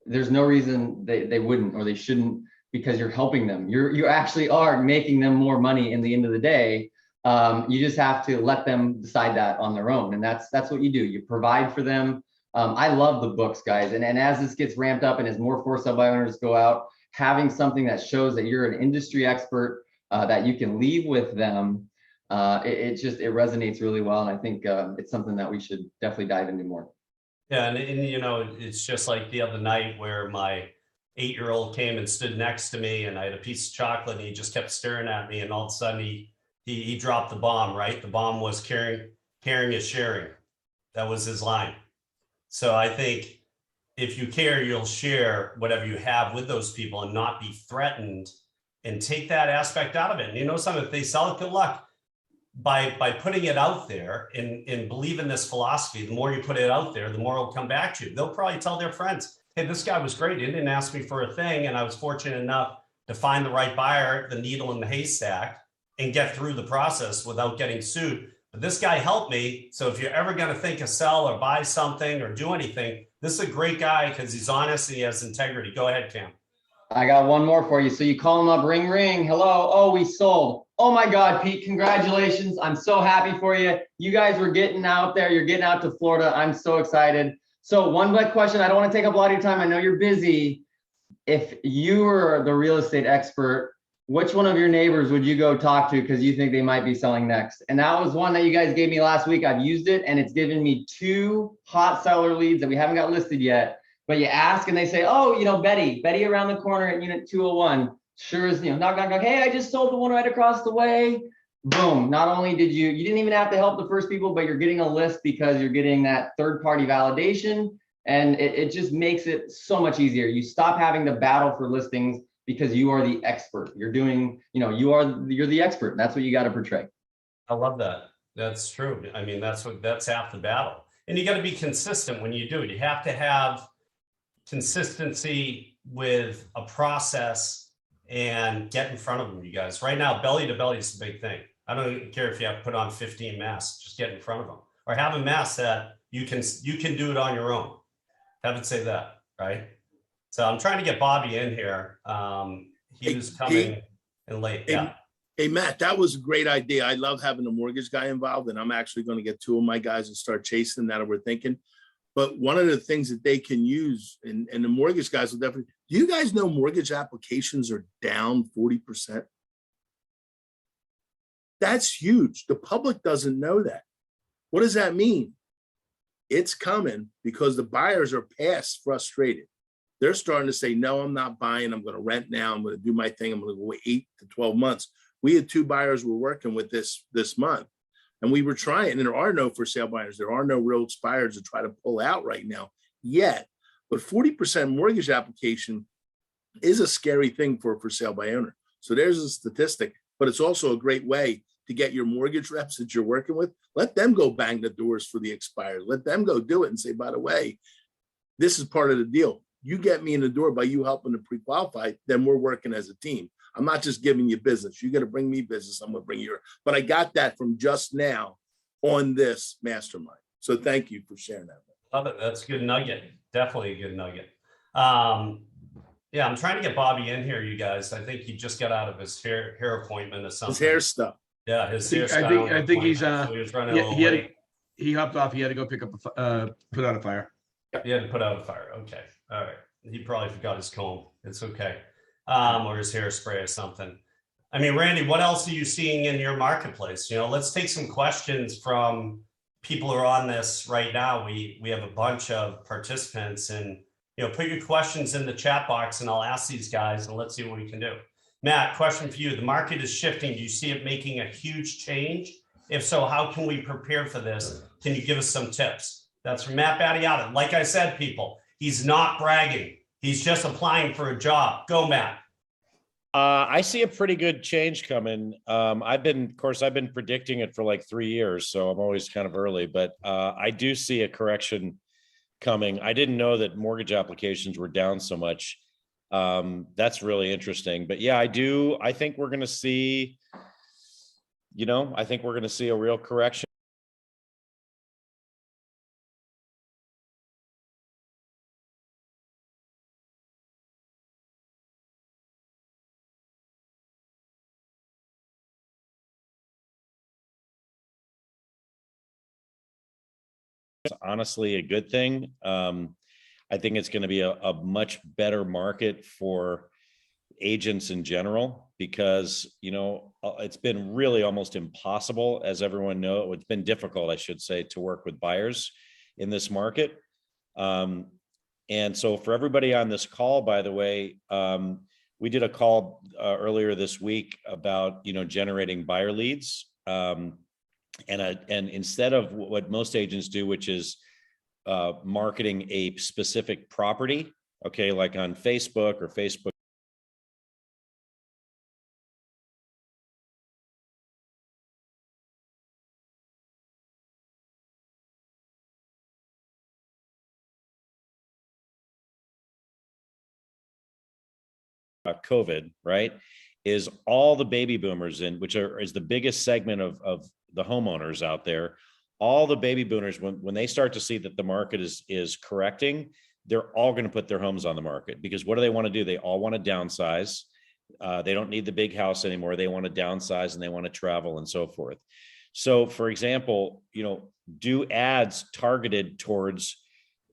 there's no reason they wouldn't or they shouldn't, because you're helping them. You actually are making them more money in the end of the day. You just have to let them decide that on their own. And that's what you do. You provide for them. I love the books, guys. And as this gets ramped up and as more for sale by owners go out, having something that shows that you're an industry expert that you can leave with them, it resonates really well. And I think it's something that we should definitely dive into more. Yeah. And it's just like the other night where my 8-year-old came and stood next to me and I had a piece of chocolate and he just kept staring at me. And all of a sudden he dropped the bomb, right? The bomb was caring is sharing. That was his line. So I think if you care, you'll share whatever you have with those people and not be threatened and take that aspect out of it. And if they sell it, good luck. By putting it out there and believe in this philosophy, the more you put it out there, the more it'll come back to you. They'll probably tell their friends, hey, this guy was great. He didn't ask me for a thing. And I was fortunate enough to find the right buyer, the needle in the haystack, and get through the process without getting sued. But this guy helped me. So if you're ever going to think of sell or buy something or do anything, this is a great guy because he's honest and he has integrity. Go ahead, Cam. I got one more for you. So you call him up, ring, ring. Hello. Oh, we sold. Oh my God, Pete, congratulations. I'm so happy for you. You guys were getting out there. You're getting out to Florida. I'm so excited. So one quick question. I don't want to take up a lot of your time. I know you're busy. If you were the real estate expert, which one of your neighbors would you go talk to because you think they might be selling next? And that was one that you guys gave me last week. I've used it and it's given me 2 hot seller leads that we haven't got listed yet. But you ask and they say, oh, Betty around the corner at unit 201. Sure as, knock, knock, knock. Hey, I just sold the one right across the way. Boom. Not only did you didn't even have to help the first people, but you're getting a list because you're getting that third-party validation. And it just makes it so much easier. You stop having to battle for listings because you are the expert. You're doing, you're the expert. That's what you got to portray. I love that. That's true. I mean, that's half the battle. And you got to be consistent when you do it. You have to have consistency with a process and get in front of them, you guys. Right now, belly to belly is a big thing. I don't care if you have to put on 15 masks, just get in front of them. Or have a mask that you can do it on your own. Have it say that, right? So I'm trying to get Bobby in here. He was coming in late. Yeah. Hey, Matt, that was a great idea. I love having the mortgage guy involved, and I'm actually going to get 2 of my guys and start chasing that we're thinking. But one of the things that they can use, and the mortgage guys will definitely, do you guys know mortgage applications are down 40%? That's huge. The public doesn't know that. What does that mean? It's coming because the buyers are past frustrated. They're starting to say, no, I'm not buying. I'm going to rent now. I'm going to do my thing. I'm going to go wait 8 to 12 months. We had 2 buyers we're working with this month, and we were trying, and there are no for sale buyers. There are no real buyers to try to pull out right now yet. But 40% mortgage application is a scary thing for sale by owner. So there's a statistic, but it's also a great way to get your mortgage reps that you're working with. Let them go bang the doors for the expired. Let them go do it and say, by the way, this is part of the deal. You get me in the door by you helping to pre-qualify, then we're working as a team. I'm not just giving you business. You're going to bring me business. I'm going to bring you. But I got that from just now on this mastermind. So thank you for sharing that. Love it. That's a good nugget. Definitely a good nugget. Yeah, I'm trying to get Bobby in here, you guys. I think he just got out of his hair appointment or something. His hair stuff. Yeah, his hair. I think he's so he was running a little late. he hopped off. He had to go pick up put out a fire. He had to put out a fire. Okay. All right. He probably forgot his comb. It's okay. Or his hairspray or something. I mean, Randy, what else are you seeing in your marketplace? You know, let's take some questions from people who are on this right now. We have a bunch of participants, and you know, put your questions in the chat box and I'll ask these guys and let's see what we can do. Matt, question for you. The market is shifting. Do you see it making a huge change? If so, how can we prepare for this? Can you give us some tips? That's from Matt Battiata. Like I said, people, he's not bragging. He's just applying for a job. Go, Matt. I see a pretty good change coming. I've been predicting it for like 3 years, so I'm always kind of early, but I do see a correction coming. I didn't know that mortgage applications were down so much. That's really interesting, but yeah, I think we're going to see, a real correction. Honestly a good thing. I think it's going to be a much better market for agents in general because, it's been really almost impossible, as everyone knows. It's been difficult, I should say, to work with buyers in this market. And so for everybody on this call, by the way, we did a call earlier this week about, generating buyer leads. And instead of what most agents do, which is marketing a specific property, okay, like on Facebook or Facebook COVID, right, is all the baby boomers is the biggest segment of the homeowners out there. All the baby boomers, when they start to see that the market is correcting, they're all going to put their homes on the market because what do they want to do? They all want to downsize. They don't need the big house anymore. They want to downsize and they want to travel and so forth. So for example, do ads targeted towards,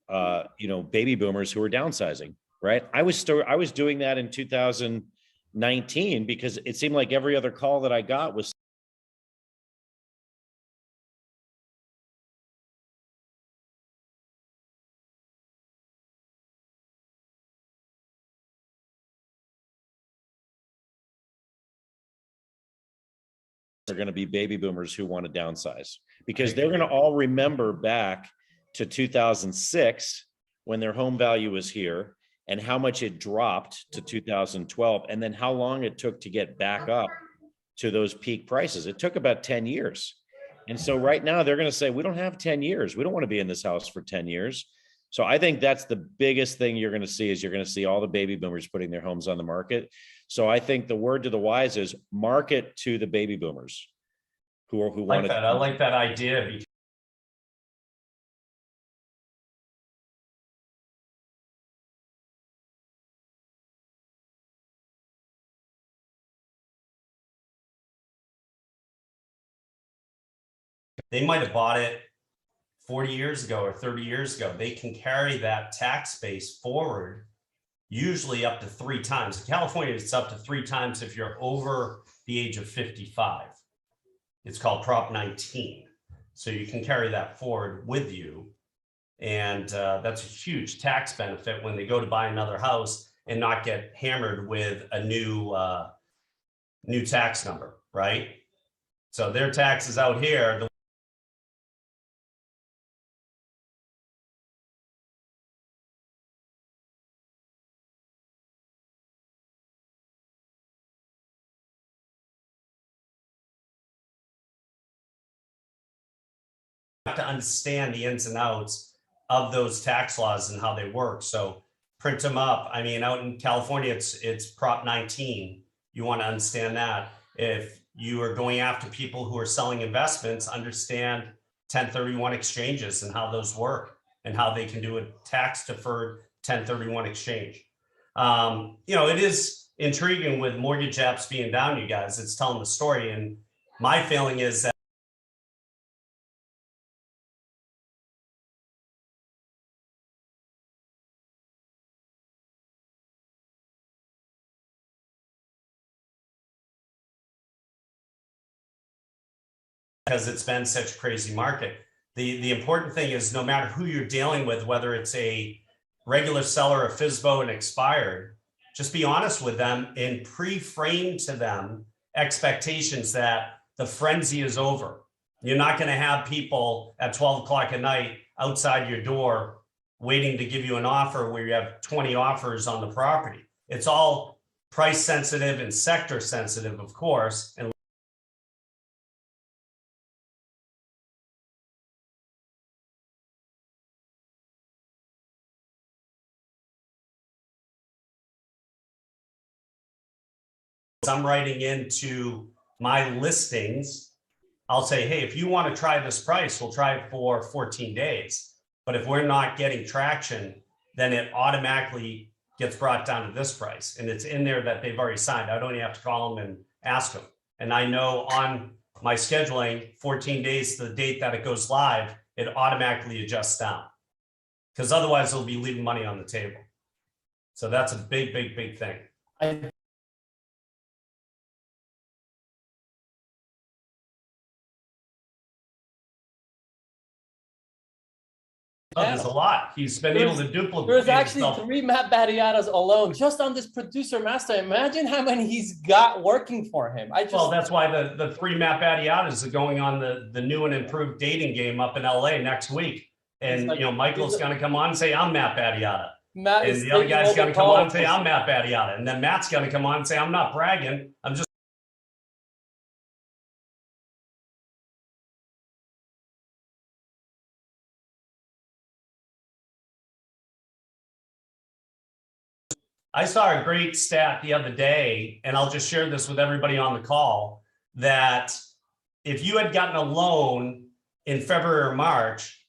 baby boomers who are downsizing, right? I was doing that in 2019 because it seemed like every other call that I got was are going to be baby boomers who want to downsize because they're going to all remember back to 2006 when their home value was here and how much it dropped to 2012 and then how long it took to get back up to those peak prices. It took about 10 years. And so right now they're going to say, we don't have 10 years. We don't want to be in this house for 10 years. So I think that's the biggest thing you're going to see is you're going to see all the baby boomers putting their homes on the market. So I think the word to the wise is market to the baby boomers who want that. I like that idea. They might have bought it 40 years ago or 30 years ago. They can carry that tax base forward, usually up to 3 times. In California, it's up to 3 times if you're over the age of 55. It's called Prop 19. So you can carry that forward with you. And that's a huge tax benefit when they go to buy another house and not get hammered with a new tax number, right? So their taxes out here, to understand the ins and outs of those tax laws and how they work. So print them up. I mean, out in California, it's Prop 19. You want to understand that. If you are going after people who are selling investments, understand 1031 exchanges and how those work and how they can do a tax deferred 1031 exchange. It is intriguing with mortgage apps being down, you guys. It's telling the story. And my feeling is that because it's been such a crazy market. The important thing is no matter who you're dealing with, whether it's a regular seller, a FSBO, and expired, just be honest with them and pre-frame to them expectations that the frenzy is over. You're not going to have people at 12 o'clock at night outside your door waiting to give you an offer where you have 20 offers on the property. It's all price sensitive and sector sensitive, of course. And I'm writing into my listings, I'll say, hey, if you want to try this price, we'll try it for 14 days. But if we're not getting traction, then it automatically gets brought down to this price. And it's in there that they've already signed. I don't even have to call them and ask them. And I know on my scheduling, 14 days to the date that it goes live, it automatically adjusts down. Because otherwise they'll be leaving money on the table. So that's a big, big, big thing. Oh, there's a lot. He's been able to duplicate. There's actually 3 Matt Battiatas alone just on this producer master. Imagine how many he's got working for him. Well, that's why the 3 Matt Battiatas are going on the new and improved dating game up in LA next week. And Michael's going to come on and say, I'm Matt Battiata. And the other guy's going to come on and say, I'm Matt Battiata. And then Matt's going to come on and say, I'm not bragging. I'm just. I saw a great stat the other day, and I'll just share this with everybody on the call, that if you had gotten a loan in February or March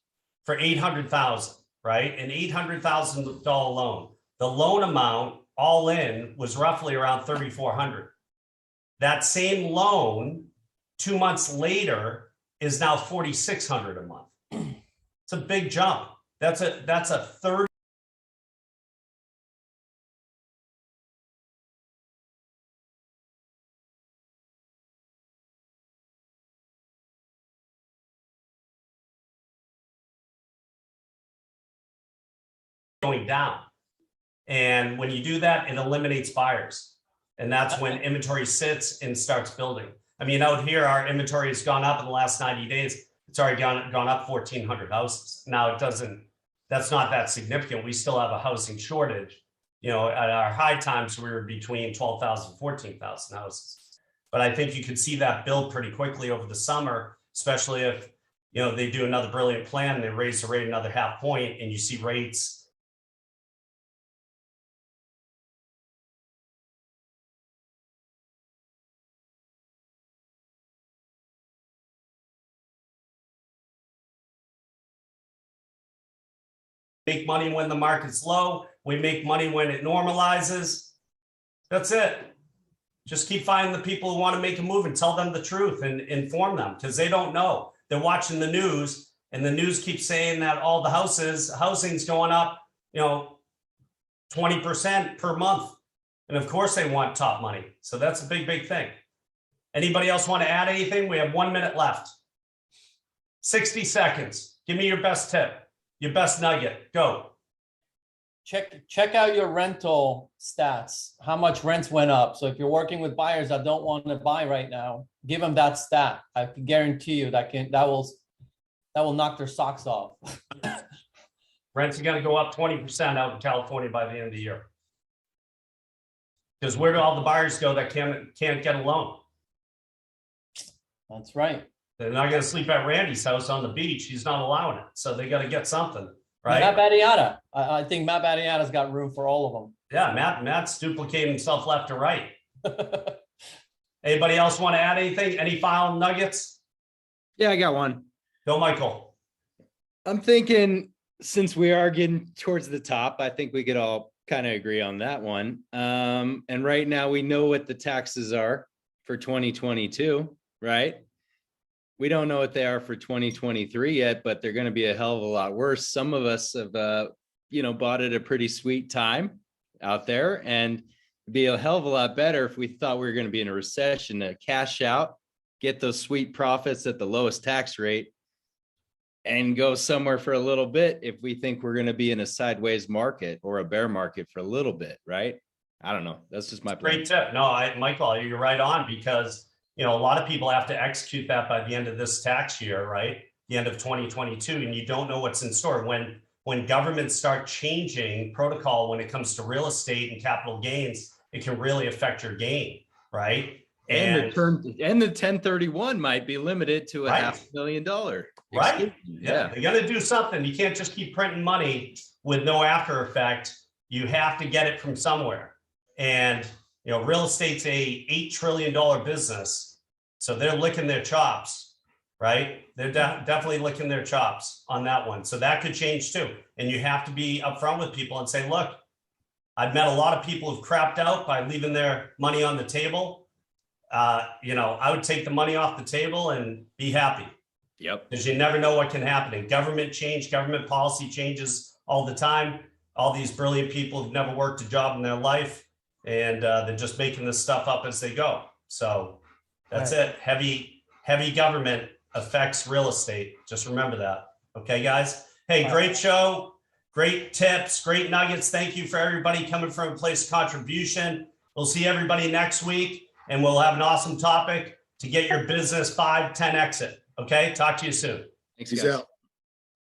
for $800,000, right? An $800,000 loan, the loan amount all in was roughly around $3,400. That same loan 2 months later is now $4,600 a month. It's a big jump. That's a third. Going down. And when you do that, it eliminates buyers. And that's when inventory sits and starts building. I mean, out here, our inventory has gone up in the last 90 days. It's already gone up 1,400 houses. Now that's not that significant. We still have a housing shortage. At our high times, we were between 12,000, 14,000 houses. But I think you could see that build pretty quickly over the summer especially if, you know, they do another brilliant plan and they raise the rate another 0.5 point and you see rates make money when the market's low. We make money when it normalizes. That's it. Just keep finding the people who want to make a move and tell them the truth and inform them, because they don't know. They're watching the news and the news keeps saying that all the housing's going up, you know, 20% per month. And of course they want top money. So that's a big, big thing. Anybody else want to add anything? We have 1 minute left. 60 seconds. Give me your best tip, your best nugget. Go. Check out your rental stats, how much rents went up. So if you're working with buyers that don't want to buy right now, give them that stat. I can guarantee you that will knock their socks off. Rents are going to go up 20% out in California by the end of the year. Because where do all the buyers go that can't get a loan? That's right. They're not going to sleep at Randy's house on the beach. He's not allowing it. So they got to get something, right? Matt Battiata. I think Matt Battiata's got room for all of them. Yeah, Matt's duplicating himself left to right. Anybody else want to add anything? Any final nuggets? Yeah, I got one. Go, Michael. I'm thinking, since we are getting towards the top, I think we could all kind of agree on that one. And right now we know what the taxes are for 2022, right? We don't know what they are for 2023 yet, but they're going to be a hell of a lot worse. Some of us have, bought at a pretty sweet time out there, and it'd be a hell of a lot better if we thought we were going to be in a recession to cash out, get those sweet profits at the lowest tax rate, and go somewhere for a little bit if we think we're going to be in a sideways market or a bear market for a little bit, right? I don't know. That's just my plan. Great tip. No, Michael, you're right on, because a lot of people have to execute that by the end of this tax year, right? The end of 2022, and you don't know what's in store. When governments start changing protocol when it comes to real estate and capital gains, it can really affect your gain, right? And the 1031 might be limited to a $500,000. Right? Yeah, they're gonna do something. You can't just keep printing money with no after effect. You have to get it from somewhere. And real estate's a $8 trillion business. So they're licking their chops, right? They're definitely licking their chops on that one. So that could change too. And you have to be upfront with people and say, look, I've met a lot of people who've crapped out by leaving their money on the table. I would take the money off the table and be happy. Yep. Because you never know what can happen. And government policy changes all the time. All these brilliant people who've never worked a job in their life, and they're just making this stuff up as they go. So that's it. Heavy government affects real estate. Just remember that. Okay, guys? Hey, great show. Great tips, great nuggets. Thank you for everybody coming from a place of contribution. We'll see everybody next week, and we'll have an awesome topic to get your business 5-10 exit. Okay, talk to you soon. Thanks, guys.